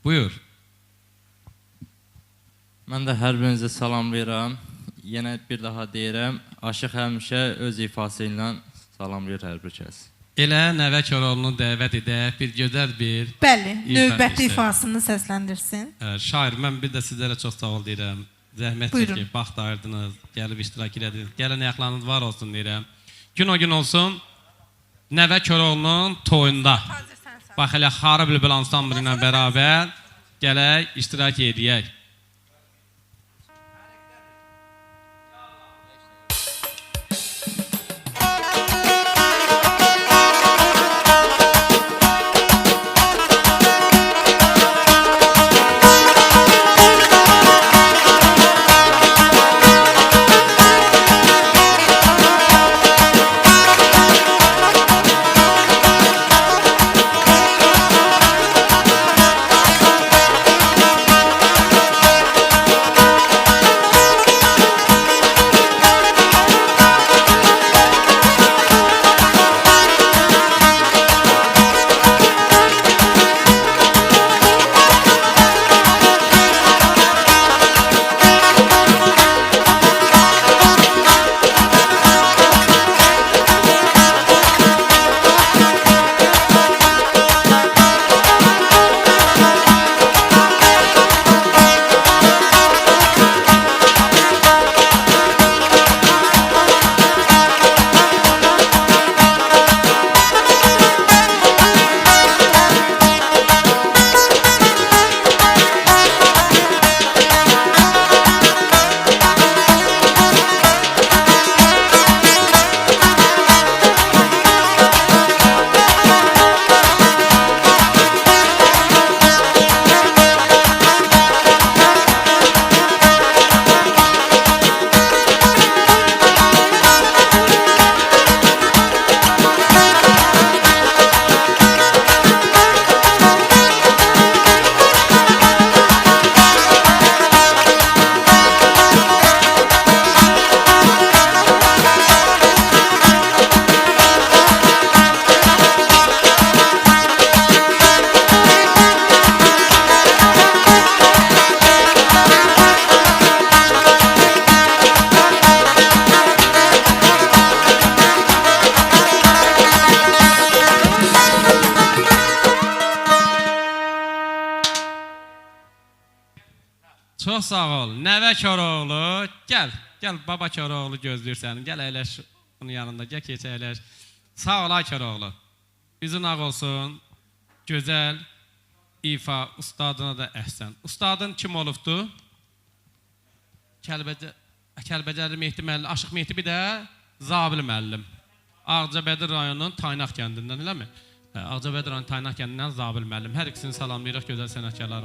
Buyur. Mən də hər birinizi salamlayıram. Yenə bir daha deyirəm, Aşıq həmişə öz ifası ilə salamlayır hər bir kəs. Elə Nəvə Koroğlu'nu dəvət edək, bir gözəl bir... Bəli, İfa növbəti işte. ifasını səsləndirsin. Şair, mən bir də sizlərə çox sağ ol deyirəm. Zəhmət Buyurun. çəkib, vaxt ayırdınız, gəlib iştirak elədiniz. Gələn ayaqlarınız var olsun deyirəm. Gün o gün olsun, Nəvə Koroğlu'nun toyunda. Bax, elə Xarı Bülbül ansamblı ilə bərabər gələk, iştirak edək. Çox sağ ol. Nəvə Koroğlu, gəl baba Koroğlu gözləyir səni. Gəl əyləş bunun yanında, gəl keç əyləş. Sağ ol ay Koroğlu. Üzün ağ olsun. Gözəl ifa, ustadına da əhsən. Ustadın kim olubdu? Kəlbəcərli Mehdi müəllim, Aşıq Mehdi bir də Zabil müəllim. Ağcabədir rayonunun Taynaq kəndindən, eləmi? Ağcabədir rayonunun Taynaq kəndindən Zabil müəllim. Hər ikisini salamlayırıq gözəl sənətkarlarımız.